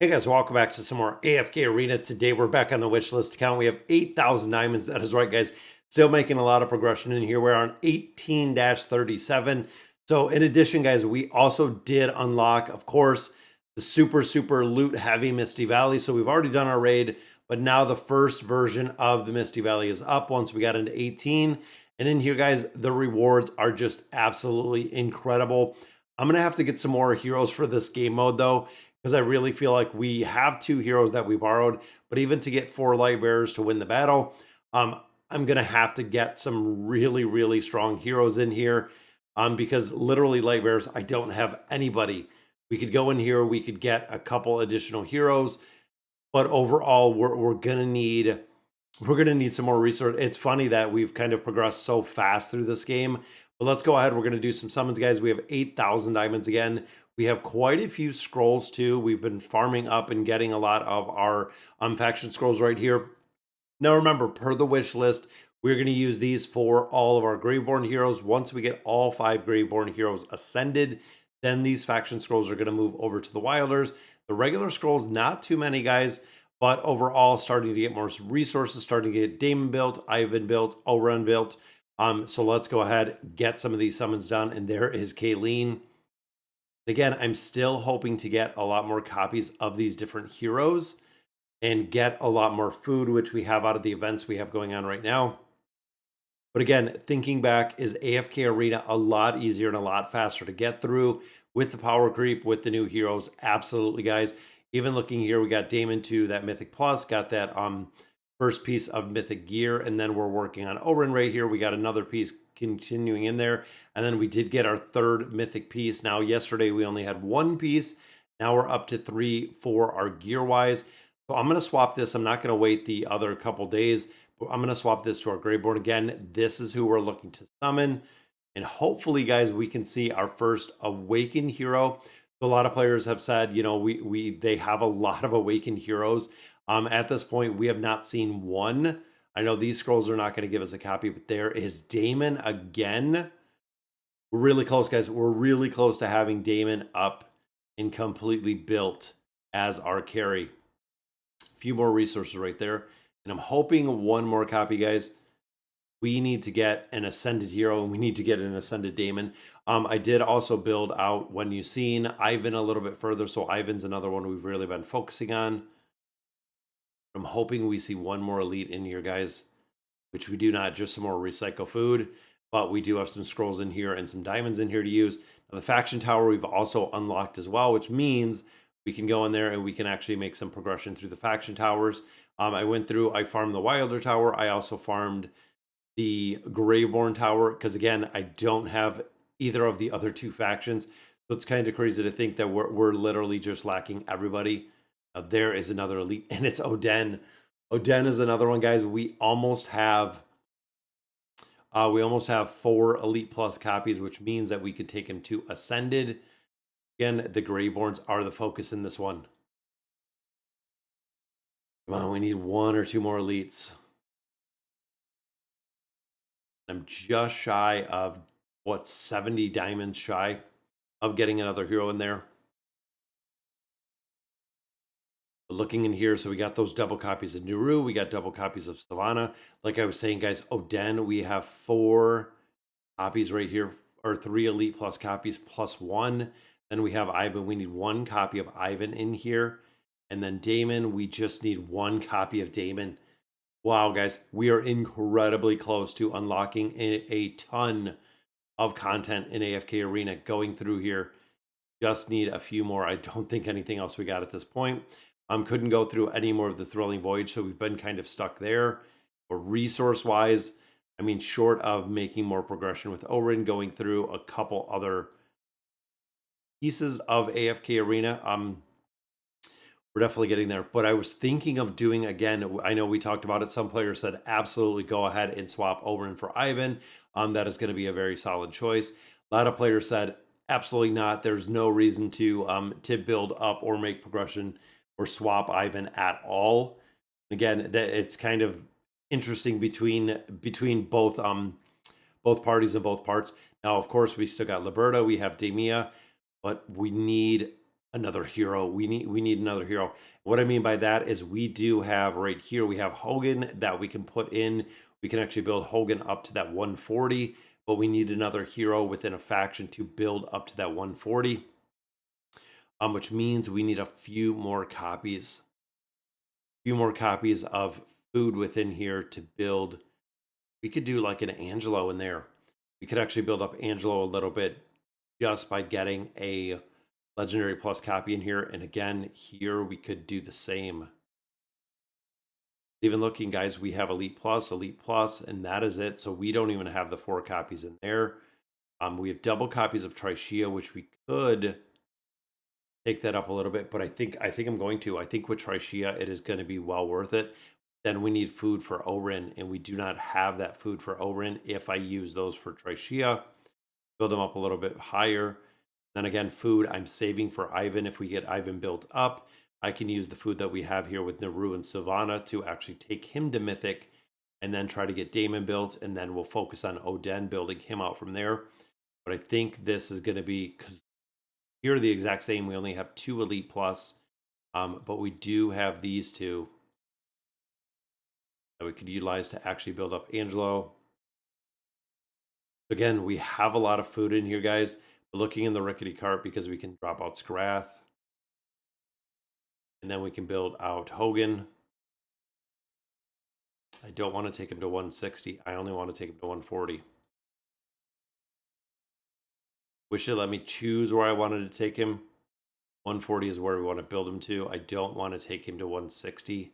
Hey guys, welcome back to some more AFK Arena. Today we're back on the wish list account. We have 8,000 diamonds. That is right, guys. Still making a lot of progression in here. We're on 18-37. So in addition, guys, we also did unlock, of course, the super loot heavy Misty Valley. So we've already done our raid, but now the first version of the Misty Valley is up once we got into 18. And in here, guys, the rewards are just absolutely incredible. I'm going to have to get some more heroes for this game mode, though, because I really feel like we have two heroes that we borrowed, but even to get 4 light bearers to win the battle, I'm gonna have to get some really strong heroes in here, because literally light bearers, I don't have anybody. We could go in here, we could get a couple additional heroes, but overall, we're gonna need some more resource. It's funny that we've kind of progressed so fast through this game. But let's go ahead. We're gonna do some summons, guys. We have 8,000 diamonds again. We have quite a few scrolls too. We've been farming up and getting a lot of our faction scrolls right here. Now remember, per the wish list, we're going to use these for all of our Graveborn heroes. Once we get all 5 Graveborn heroes ascended, then these faction scrolls are going to move over to the Wilders. The regular scrolls, not too many, guys, but overall starting to get more resources, starting to get Damon built, Ivan built, Oren built. So let's go ahead, get some of these summons done. And there is Kayleen. Again, I'm still hoping to get a lot more copies of these different heroes and get a lot more food, which we have out of the events we have going on right now. But again, thinking back, is AFK Arena a lot easier and a lot faster to get through with the power creep, with the new heroes? Absolutely, guys. Even looking here, we got Damon to that Mythic Plus, got that first piece of Mythic gear, and then we're working on Oren right here. We got another piece continuing in there, and then we did get our third Mythic piece. Now, yesterday we only had one piece. Now we're up to 3 for our gear-wise. So I'm going to swap this. I'm not going to wait the other couple days. I'm going to swap this to our Graveborn again. This is who we're looking to summon. And hopefully, guys, we can see our first Awakened hero. So a lot of players have said, you know, they have a lot of Awakened heroes. At this point, we have not seen one. I know these scrolls are not going to give us a copy, but there is Damon again. We're really close, guys. We're really close to having Damon up and completely built as our carry. A few more resources right there. And I'm hoping one more copy, guys. We need to get an Ascended hero, and we need to get an Ascended Damon. I did also build out When You Seen Ivan a little bit further, so Ivan's another one we've really been focusing on. I'm hoping we see one more elite in here, guys, which we do not, just some more recycle food, but we do have some scrolls in here and some diamonds in here to use. Now, the faction tower we've also unlocked as well, which means we can go in there and we can actually make some progression through the faction towers. I farmed the Wilder Tower. I also farmed the Graveborn Tower because, again, I don't have either of the other two factions. So it's kind of crazy to think that we're literally just lacking everybody. There is another elite, and it's Oden. Oden is another one, guys. We almost have 4 Elite Plus copies, which means that we could take him to Ascended. Again, the Graveborns are the focus in this one. Come on, we need 1 or 2 more elites. I'm just shy of, 70 diamonds shy of getting another hero in there. But looking in here, so we got those double copies of Nuru, we got double copies of Savannah. Like I was saying, guys, Oden, we have 4 copies right here, or 3 Elite Plus copies plus 1. Then we have Ivan. We need 1 copy of Ivan in here. And then Damon, we just need 1 copy of Damon. Wow, guys, we are incredibly close to unlocking a ton of content in AFK Arena going through here. Just need a few more. I don't think anything else we got at this point. Couldn't go through any more of the Thrilling Voyage, so we've been kind of stuck there. But resource-wise, I mean, short of making more progression with Orin, going through a couple other pieces of AFK Arena, we're definitely getting there. But I was thinking of doing, again, I know we talked about it. Some players said absolutely go ahead and swap Oren for Ivan. That is going to be a very solid choice. A lot of players said absolutely not. There's no reason to build up or make progression or swap Ivan at all. Again, it's kind of interesting between both parties and both parts. Now, of course, we still got Liberta, we have Demia, but we need Another hero. We need another hero. What I mean by that is we do have right here, we have Hogan that we can put in. We can actually build Hogan up to that 140, but we need another hero within a faction to build up to that 140, which means we need a few more copies. Few more copies of food within here to build. We could do like an Angelo in there. We could actually build up Angelo a little bit just by getting a legendary plus copy in here. And again, here we could do the same. Even looking, guys, we have Elite Plus, and that is it. So we don't even have the 4 copies in there. We have double copies of Trichia, which we could take that up a little bit, but I think I'm going to. I think with Trichia, it is going to be well worth it. Then we need food for Orin, and we do not have that food for Orin. If I use those for Trichia, build them up a little bit higher. Then again, food I'm saving for Ivan. If we get Ivan built up, I can use the food that we have here with Naru and Sylvana to actually take him to Mythic and then try to get Damon built. And then we'll focus on Oden, building him out from there. But I think this is going to be, because here are the exact same. We only have 2 Elite Plus, but we do have these 2 that we could utilize to actually build up Angelo. Again, we have a lot of food in here, guys. We're looking in the rickety cart because we can drop out Scrath. And then we can build out Hogan. I don't want to take him to 160. I only want to take him to 140. Wish it let me choose where I wanted to take him. 140 is where we want to build him to. I don't want to take him to 160.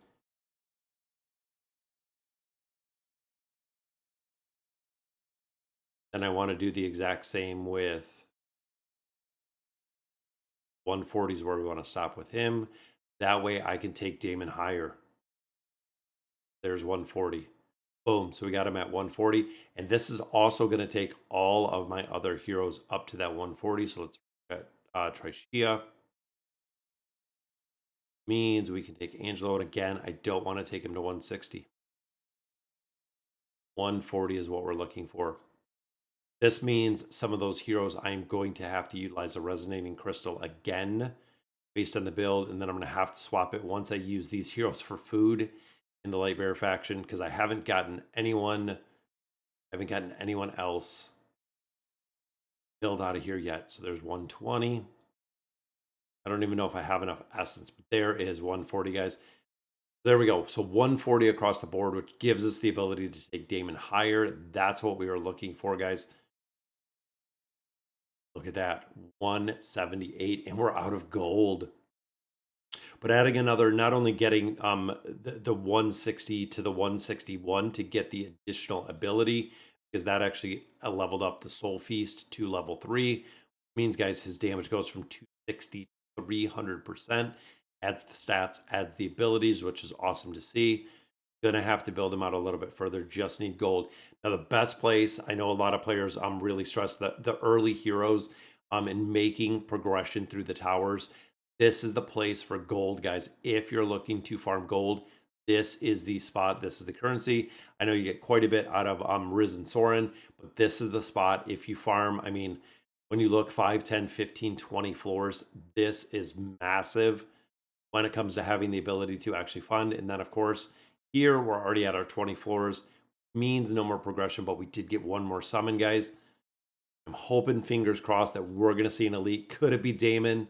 And I want to do the exact same with 140 is where we want to stop with him. That way I can take Damon higher. There's 140. Boom. So we got him at 140. And this is also going to take all of my other heroes up to that 140. So let's get Trichia. Means we can take Angelo. And again, I don't want to take him to 160. 140 is what we're looking for. This means some of those heroes I'm going to have to utilize a resonating crystal again based on the build, and then I'm going to have to swap it once I use these heroes for food in the Light Bearer faction, because I haven't gotten anyone else build out of here yet. So there's 120. I don't even know if I have enough essence, but there is 140, guys. There we go. So 140 across the board, which gives us the ability to take Damon higher. That's what we were looking for, guys. Look at that, 178, and we're out of gold. But adding another, not only getting the 160 to the 161 to get the additional ability, because that actually leveled up the Soul Feast to level 3. Means, guys, his damage goes from 260 to 300%. Adds the stats, adds the abilities, which is awesome to see. Gonna have to build him out a little bit further. Just need gold. Now, the best place, I know a lot of players really stress the early heroes in making progression through the towers. This is the place for gold, guys. If you're looking to farm gold, this is the spot. This is the currency. I know you get quite a bit out of Riz and Soren, but this is the spot. If you farm, I mean, when you look 5, 10, 15, 20 floors, this is massive when it comes to having the ability to actually fund. And then, of course, here we're already at our 20 floors. Means no more progression, but we did get one more summon, guys. I'm hoping, fingers crossed, that we're going to see an elite. Could it be Damon?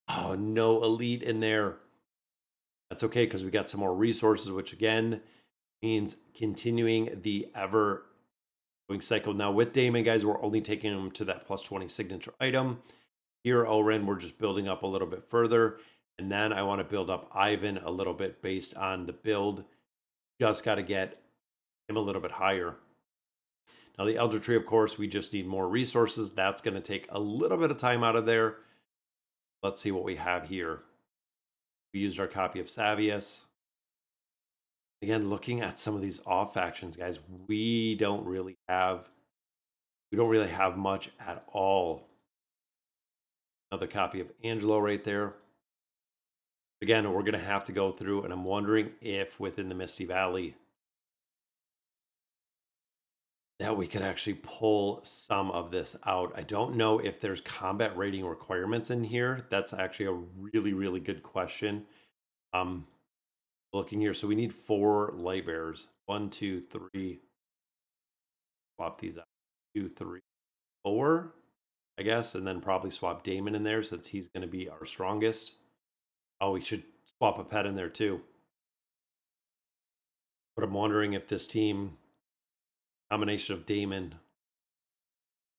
Oh, no elite in there. That's okay, because we got some more resources, which again means continuing the ever going cycle. Now with Damon, guys, we're only taking him to that plus 20 signature item. Here, Oren, we're just building up a little bit further. And then I want to build up Ivan a little bit based on the build. Just got to get him a little bit higher. Now the Elder Tree, of course, we just need more resources. That's going to take a little bit of time out of there. Let's see what we have here. We used our copy of Savius. Again, looking at some of these off factions, guys, we don't really have much at all. Another copy of Angelo right there. Again, we're going to have to go through, and I'm wondering if within the Misty Valley that we could actually pull some of this out. I don't know if there's combat rating requirements in here. That's actually a really, really good question. Um, looking here, so we need 4 light bearers. 1, 2, 3. Swap these out. 2, 3, 4, I guess, and then probably swap Damon in there since he's going to be our strongest. Oh, we should swap a pet in there too. But I'm wondering if this team combination of Damon,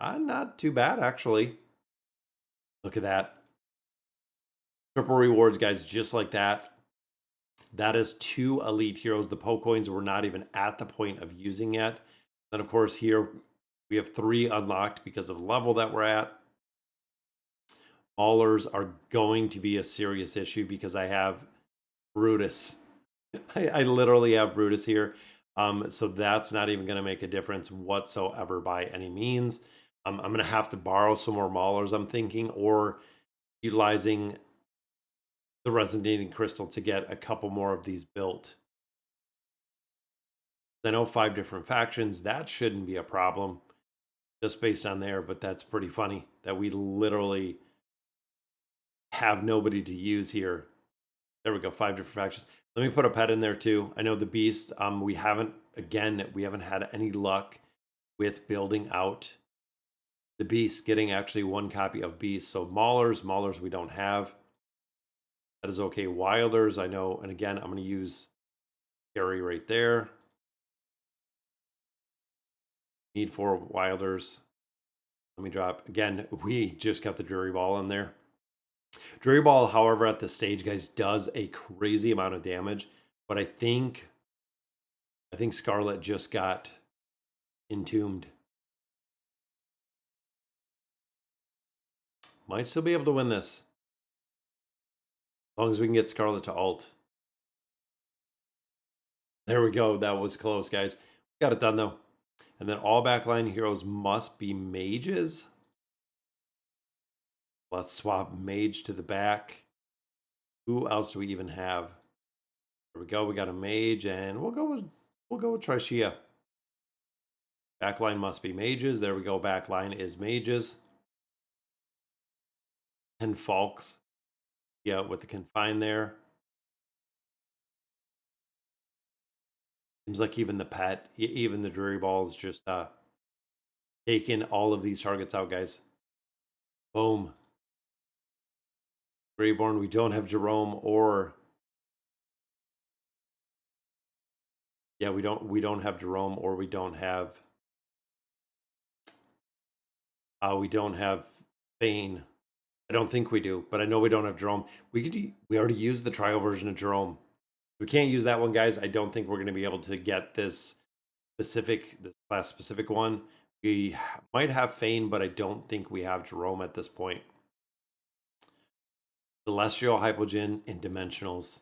not too bad actually. Look at that. Triple rewards, guys, just like that. That is 2 elite heroes. The Poke coins we're not even at the point of using yet. Then, of course, here we have 3 unlocked because of the level that we're at. Maulers are going to be a serious issue because I have Brutus. I literally have Brutus here. So that's not even going to make a difference whatsoever by any means. I'm going to have to borrow some more Maulers, I'm thinking, or utilizing the resonating crystal to get a couple more of these built. I know 5 different factions. That shouldn't be a problem just based on there, but that's pretty funny that we literally have nobody to use here. There we go, 5 different factions. Let me put a pet in there too. I know the beast. We haven't had any luck with building out the beast, getting actually 1 copy of beast. So Maulers we don't have. That is okay. Wilders, I know, and again, I'm going to use Gary right there. Need 4 Wilders. Let me drop again. We just got the Drury Ball in there. Drury Ball, however, at this stage, guys, does a crazy amount of damage. But I think Scarlet just got entombed. Might still be able to win this. As long as we can get Scarlet to ult. There we go. That was close, guys. Got it done, though. And then all backline heroes must be mages. Let's swap mage to the back. Who else do we even have? There we go. We got a mage, and we'll go with Trishia. Backline must be mages. There we go. Backline is mages. 10 Falks. Yeah, with the confine there. Seems like even the pet, even the Drury Ball is just taking all of these targets out, guys. Boom. Greyborn, we don't have Jerome or... Yeah, we don't have Jerome, or we don't have Fane. I don't think we do, but I know we don't have Jerome. We already used the trial version of Jerome. We can't use that one, guys. I don't think we're going to be able to get this class specific one. We might have Fane, but I don't think we have Jerome at this point. Celestial, Hypogean, and Dimensionals.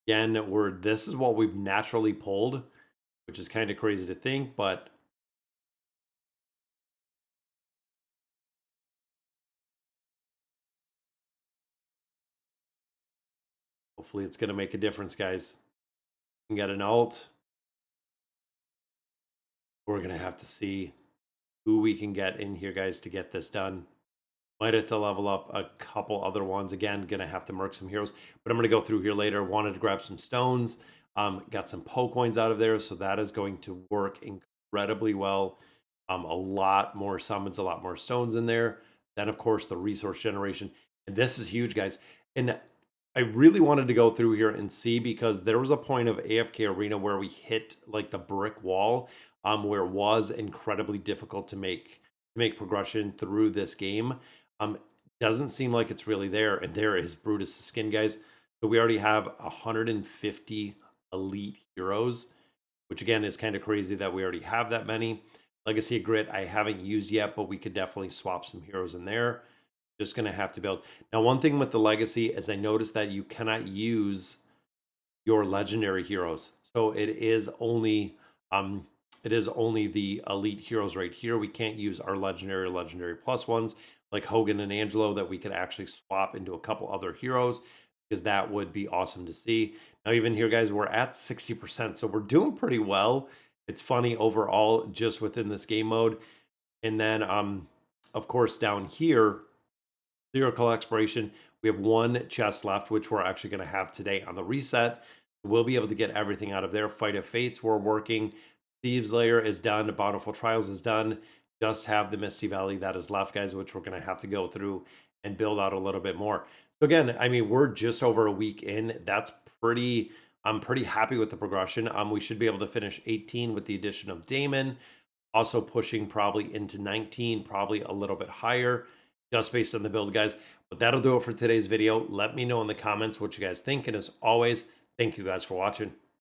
Again, this is what we've naturally pulled, which is kind of crazy to think, but hopefully it's going to make a difference, guys. We can get an ult. We're going to have to see who we can get in here, guys, to get this done. Might have to level up a couple other ones. Again, going to have to merc some heroes, but I'm going to go through here later. Wanted to grab some stones. Got some Poke coins out of there, so that is going to work incredibly well. A lot more summons, a lot more stones in there. Then, of course, the resource generation. And this is huge, guys. And I really wanted to go through here and see, because there was a point of AFK Arena where we hit like the brick wall, where it was incredibly difficult to make progression through this game. Doesn't seem like it's really there. And there is Brutus' skin, guys. So we already have 150 elite heroes, which again is kind of crazy that we already have that many. Legacy of Grit I haven't used yet, but we could definitely swap some heroes in there. Just going to have to build. Now, one thing with the Legacy is I noticed that you cannot use your legendary heroes. So it is only the elite heroes right here. We can't use our legendary plus ones like Hogan and Angelo that we could actually swap into a couple other heroes, because that would be awesome to see. Now, even here, guys, we're at 60%, so we're doing pretty well. It's funny overall just within this game mode. And then, of course, down here, lyrical exploration, we have one chest left, which we're actually going to have today on the reset. We'll be able to get everything out of there. Fight of Fates, we're working. Thieves Lair is done. Bountiful Trials is done. Just have the Misty Valley that is left, guys, which we're going to have to go through and build out a little bit more. So again, I mean, we're just over a week in. That's pretty. I'm pretty happy with the progression. We should be able to finish 18 with the addition of Damon. Also pushing probably into 19, probably a little bit higher, just based on the build, guys. But that'll do it for today's video. Let me know in the comments what you guys think. And as always, thank you guys for watching.